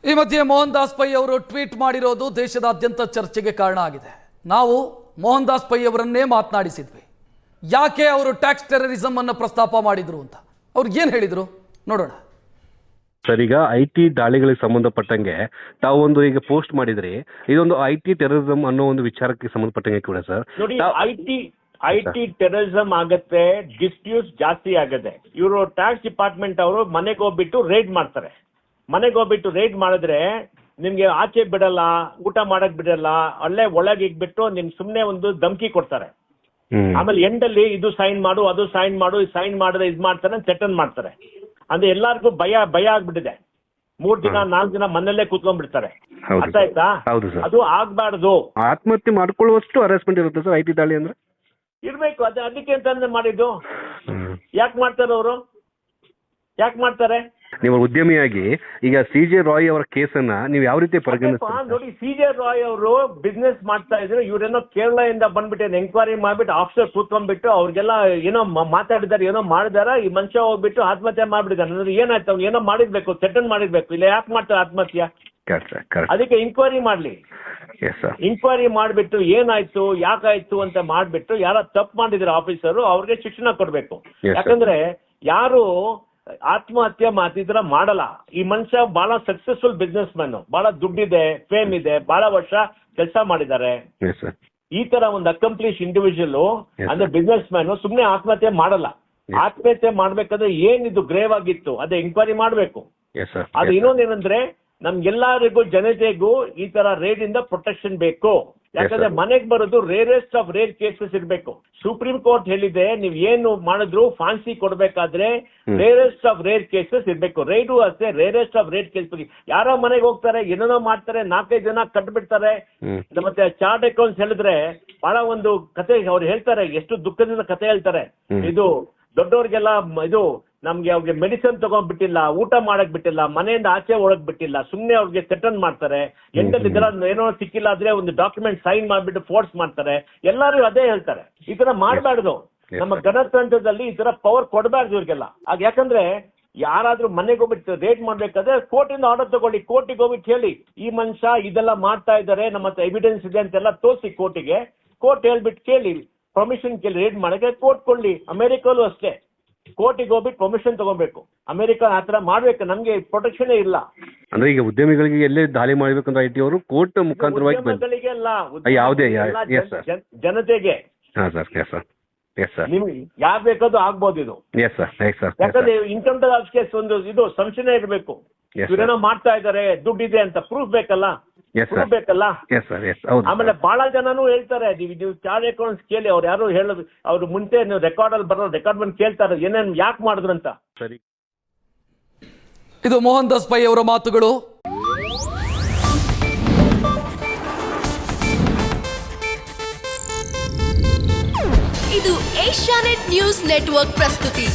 ಈ ಮಧ್ಯೆ ಮೋಹನ್ ದಾಸ್ ಪೈ ಅವರು ಟ್ವೀಟ್ ಮಾಡಿರೋದು ದೇಶದಾದ್ಯಂತ ಚರ್ಚೆಗೆ ಕಾರಣ ಆಗಿದೆ. ನಾವು ಮೋಹನ್ ದಾಸ್ ಪೈ ಅವರನ್ನೇ ಮಾತನಾಡಿಸಿದ್ವಿ. ಯಾಕೆ ಅವರು ಟ್ಯಾಕ್ಸ್ ಟೆರರಿಸಂ ಅನ್ನು ಪ್ರಸ್ತಾಪ ಮಾಡಿದ್ರು ಅಂತ ಅವ್ರು ಏನು ಹೇಳಿದ್ರು ನೋಡೋಣ. ಸರ್, ಈಗ ಐಟಿ ದಾಳಿಗಳಿಗೆ ಸಂಬಂಧಪಟ್ಟಂಗೆ ತಾವು ಒಂದು ಈಗ ಪೋಸ್ಟ್ ಮಾಡಿದ್ರಿ, ಇದೊಂದು ಐಟಿ ಟೆರರಿಸಂ ಅನ್ನೋ ಒಂದು ವಿಚಾರಕ್ಕೆ ಸಂಬಂಧಪಟ್ಟಂಗೆ ಕೂಡ ಸರ್ ನೋಡಿ, ಐಟಿ ಟೆರರಿಸಂ ಆಗತ್ತೆ, ಡಿಸ್ಪ್ಯೂಟ್ಸ್ ಜಾಸ್ತಿ ಆಗತ್ತೆ. ಇವರು ಟ್ಯಾಕ್ಸ್ ಡಿಪಾರ್ಟ್ಮೆಂಟ್ ಅವರು ಮನೆಗೆ ಹೋಗ್ಬಿಟ್ಟು ರೇಡ್ ಮಾಡ್ತಾರೆ. ಮನೆಗೆ ಹೋಗ್ಬಿಟ್ಟು ರೇಡ್ ಮಾಡಿದ್ರೆ ನಿಮ್ಗೆ ಆಚೆ ಬಿಡಲ್ಲ, ಊಟ ಮಾಡಕ್ ಬಿಡಲ್ಲ, ಅಲ್ಲೇ ಒಳಗೆ ಇಟ್ಬಿಟ್ಟು ನಿಮ್ ಸುಮ್ನೆ ಒಂದು ಧಮಕಿ ಕೊಡ್ತಾರೆ. ಆಮೇಲೆ ಎಂಡಲ್ಲಿ ಇದು ಸೈನ್ ಮಾಡು, ಅದು ಸೈನ್ ಮಾಡು, ಸೈನ್ ಮಾಡಿದ್ರೆ ಇದು ಮಾಡ್ತಾರೆ, ಸೆಟಲ್ ಮಾಡ್ತಾರೆ. ಅಂದ್ರೆ ಎಲ್ಲಾರ್ಗು ಭಯ ಆಗ್ಬಿಟ್ಟಿದೆ. 3 ದಿನ 4 ದಿನ ಮನೆಯಲ್ಲೇ ಕೂತ್ಕೊಂಡ್ಬಿಡ್ತಾರೆ. ಅರ್ಥ ಆಯ್ತಾ? ಅದು ಆಗ್ಬಾರ್ದು. ಆತ್ಮಹತ್ಯೆ ಮಾಡ್ಕೊಳ್ಳುವಷ್ಟು ಹರಾಸ್ಮೆಂಟ್ ಇರುತ್ತೆ ಸರ್ ಐಟಿ ದಾಳಿ ಅಂದ್ರೆ. ಇರ್ಬೇಕು. ಅದಕ್ಕೆ ಅಂತಂದ್ರೆ ಮಾಡಿದ್ದು. ಯಾಕೆ ಮಾಡ್ತಾರೆ ಅವರು? ಯಾಕೆ ಮಾಡ್ತಾರೆ? ನೀವು ಉದ್ಯಮಿಯಾಗಿ ಈಗ ಸಿ.ಜೆ. ರಾಯ್ ಅವರ ಕೇಸನ್ನ ನೀವು ಯಾವ ರೀತಿ ಪರಿಗಣಿಸ್ತೀರಿ? ನೋಡಿ, ಸಿ.ಜೆ. ರಾಯ್ ಅವರು ಬಿಸ್ನೆಸ್ ಮಾಡ್ತಾ ಇದ್ರು. ಇವರೇನೋ ಕೇರಳದಿಂದ ಬಂದ್ಬಿಟ್ಟು ಎಂಕ್ವೈರಿ ಮಾಡ್ಬಿಟ್ಟು ಆಫೀಸರ್ ಕೂತ್ಕೊಂಡ್ಬಿಟ್ಟು ಅವ್ರಿಗೆಲ್ಲ ಏನೋ ಮಾತಾಡಿದಾರೆ, ಏನೋ ಮಾಡಿದಾರ. ಈ ಮನುಷ್ಯ ಹೋಗ್ಬಿಟ್ಟು ಆತ್ಮಹತ್ಯೆ ಮಾಡ್ಬಿಟ್ಟಿದ್ದಾನೆ. ಅಂದ್ರೆ ಏನಾಯ್ತು? ಅವ್ನು ಏನೋ ಮಾಡಿರ್ಬೇಕು, ಸೆಟಲ್ ಮಾಡಿರ್ಬೇಕು. ಇಲ್ಲ ಯಾಕೆ ಮಾಡ್ತಾರೆ ಆತ್ಮಹತ್ಯೆ? ಅದಕ್ಕೆ ಇಂಕ್ವೈರಿ ಮಾಡ್ಲಿ. ಇಂಕ್ವೈರಿ ಮಾಡ್ಬಿಟ್ಟು ಏನಾಯ್ತು, ಯಾಕಾಯ್ತು ಅಂತ ಮಾಡ್ಬಿಟ್ಟು ಯಾರ ತಪ್ಪು ಮಾಡಿದ್ರೆ ಆಫೀಸರು ಅವ್ರಿಗೆ ಶಿಕ್ಷಣ ಕೊಡ್ಬೇಕು. ಯಾಕಂದ್ರೆ ಯಾರು ಆತ್ಮಹತ್ಯೆ ಮಾತಿದ್ರ ಮಾಡಲ್ಲ. ಈ ಮನುಷ್ಯ ಬಹಳ ಸಕ್ಸಸ್ಫುಲ್ ಬಿಸ್ನೆಸ್ ಮ್ಯಾನ್, ಬಹಳ ದುಡ್ಡಿದೆ, ಫೇಮ್ ಇದೆ, ಬಹಳ ವರ್ಷ ಕೆಲಸ ಮಾಡಿದ್ದಾರೆ. ಈ ತರ ಒಂದು ಅಕಂಪ್ಲಿಷ್ ಇಂಡಿವಿಜುವಲ್ ಅಂದ್ರೆ ಬಿಸ್ನೆಸ್ ಮ್ಯಾನ್ ಸುಮ್ನೆ ಆತ್ಮಹತ್ಯೆ ಮಾಡಲ್ಲ. ಆತ್ಮಹತ್ಯೆ ಮಾಡ್ಬೇಕಾದ್ರೆ ಏನಿದು ಗ್ರೇವ್ ಆಗಿತ್ತು ಅದೇ ಎಂಕ್ವೈರಿ ಮಾಡ್ಬೇಕು. ಅದು ಇನ್ನೊಂದೇನಂದ್ರೆ ನಮ್ಗೆಲ್ಲರಿಗೂ ಜನತೆಗೂ ಈ ತರ ರೇಡ್ ಇಂದ ಪ್ರೊಟೆಕ್ಷನ್ ಬೇಕು. ಯಾಕಂದ್ರೆ ಮನೆಗೆ ಬರೋದು ರೇರೆಸ್ಟ್ ಆಫ್ ರೇರ್ ಕೇಸಸ್ ಇರ್ಬೇಕು. ಸುಪ್ರೀಂ ಕೋರ್ಟ್ ಹೇಳಿದೆ, ನೀವ್ ಏನು ಮಾಡಿದ್ರು ಫಾನ್ಸಿ ಕೊಡ್ಬೇಕಾದ್ರೆ ರೇರೆಸ್ಟ್ ಆಫ್ ರೇರ್ ಕೇಸಸ್ ಇರ್ಬೇಕು. ರೈಡು ಅಷ್ಟೇ, ರೇರೆಸ್ಟ್ ಆಫ್ ರೇರ್ ಕೇಸ್. ಯಾರೋ ಮನೆಗೆ ಹೋಗ್ತಾರೆ, ಏನೇನೋ ಮಾಡ್ತಾರೆ, 4-5 ಜನ ಕಟ್ಬಿಡ್ತಾರೆ. ಮತ್ತೆ ಚಾರ್ಟ್ ಅಕೌಂಟ್ಸ್ ಹೇಳಿದ್ರೆ ಬಹಳ ಒಂದು ಕತೆ ಅವ್ರು ಹೇಳ್ತಾರೆ, ಎಷ್ಟು ದುಃಖದಿಂದ ಕತೆ ಹೇಳ್ತಾರೆ. ಇದು ದೊಡ್ಡವ್ರಿಗೆಲ್ಲ ಇದು ನಮ್ಗೆ ಅವ್ರಿಗೆ ಮೆಡಿಸಿನ್ ತಗೊಂಡ್ಬಿಟ್ಟಿಲ್ಲ, ಊಟ ಮಾಡಕ್ ಬಿಟ್ಟಿಲ್ಲ, ಮನೆಯಿಂದ ಆಚೆ ಒಳಗ್ ಬಿಟ್ಟಿಲ್ಲ, ಸುಮ್ನೆ ಅವ್ರಿಗೆ ಸೆಟಲ್ ಮಾಡ್ತಾರೆ. ಎಂಟಲ್ಲಿದ್ದರ ಏನೋ ಸಿಕ್ಕಿಲ್ಲ ಆದ್ರೆ ಒಂದು ಡಾಕ್ಯುಮೆಂಟ್ ಸೈನ್ ಮಾಡ್ಬಿಟ್ಟು ಫೋರ್ಸ್ ಮಾಡ್ತಾರೆ. ಎಲ್ಲರೂ ಅದೇ ಹೇಳ್ತಾರೆ. ಈ ತರ ಮಾಡಬಾರ್ದು. ನಮ್ಮ ಗಣತಂತ್ರದಲ್ಲಿ ಈ ತರ ಪವರ್ ಕೊಡಬಾರ್ದು ಇವ್ರಿಗೆಲ್ಲ. ಯಾಕಂದ್ರೆ ಯಾರಾದ್ರೂ ಮನೆಗೆ ಹೋಗ್ಬಿಟ್ಟು ರೇಟ್ ಮಾಡ್ಬೇಕಾದ್ರೆ ಕೋರ್ಟಿಂದ ಆರ್ಡರ್ ತಗೊಳ್ಳಿ, ಕೋರ್ಟಿಗೆ ಹೋಗ್ಬಿಟ್ಟು ಹೇಳಿ ಈ ಮನುಷ್ಯ ಇದೆಲ್ಲ ಮಾಡ್ತಾ ಇದ್ದಾರೆ, ನಮ್ಮ ಹತ್ರ ಎವಿಡೆನ್ಸ್ ಇದೆ ಅಂತೆಲ್ಲ ತೋರಿಸಿ ಕೋರ್ಟಿಗೆ. ಕೋರ್ಟ್ ಹೇಳ್ಬಿಟ್ಟು ಕೇಳಿ, ಪರ್ಮಿಷನ್ ಕೇಳಿ ರೇಡ್ ಮಾಡಕ್ಕೆ ಕೋರ್ಟ್ ಕೊಡ್ಲಿ. ಅಮೆರಿಕಲ್ಲೂ ಅಷ್ಟೇ, ಕೋರ್ಟಿಗೆ ಹೋಗ್ಬಿಟ್ಟು ಪರ್ಮಿಷನ್ ತಗೋಬೇಕು. ಅಮೆರಿಕ ಆತರ ಮಾಡ್ಬೇಕು. ನಮ್ಗೆ ಪ್ರೊಟೆಕ್ಷನ್ ಇಲ್ಲ. ಅಂದ್ರೆ ಈಗ ಉದ್ಯಮಿಗಳಿಗೆ ಎಲ್ಲೇ ದಾಳಿ ಮಾಡ್ಬೇಕಂದ್ರೆ ಐಟಿ ಅವರು ಕೋರ್ಟ್ ಮುಖಾಂತರವಾಗಿ ಯಾವುದೇ ಜನತೆಗೆ ನಿಮ್ಗೆ ಯಾರು ಬೇಕಾದ್ರೂ ಆಗ್ಬೋದು ಇದು. ಯಾಕಂದ್ರೆ ಇನ್ಕಮ್ ಟ್ಯಾಕ್ಸ್ ಒಂದು ಇದು ಸಂಶಯ ಇರಬೇಕು. ಇವರೇನೋ ಮಾಡ್ತಾ ಇದಾರೆ, ದುಡ್ಡಿದೆ ಅಂತ ಪ್ರೂಫ್ ಬೇಕಲ್ಲ. ಆಮೇಲೆ ಬಹಳ ಜನನು ಹೇಳ್ತಾರೆ, ನೀವು ಚಾರ್ಟ್ ಅಕೌಂಟ್ಸ್ ಕೇಳಿ, ಅವ್ರು ಯಾರು ಹೇಳೋದು ಅವ್ರು ಮುಂಚೆ ನೀವು ರೆಕಾರ್ಡ್ ಅಲ್ಲಿ ಬರೋ ರೆಕಾರ್ಡ್ ಬಂದು ಕೇಳ್ತಾರೆ ಏನೇನು ಯಾಕೆ ಮಾಡಿದ್ರು ಅಂತ. ಇದು ಮೋಹನ್ ದಾಸ್ ಪೈ ಅವರ ಮಾತುಗಳು. ಇದು ಏಷ್ಯಾನೆಟ್ ನ್ಯೂಸ್ ನೆಟ್ವರ್ಕ್ ಪ್ರಸ್ತುತಿ.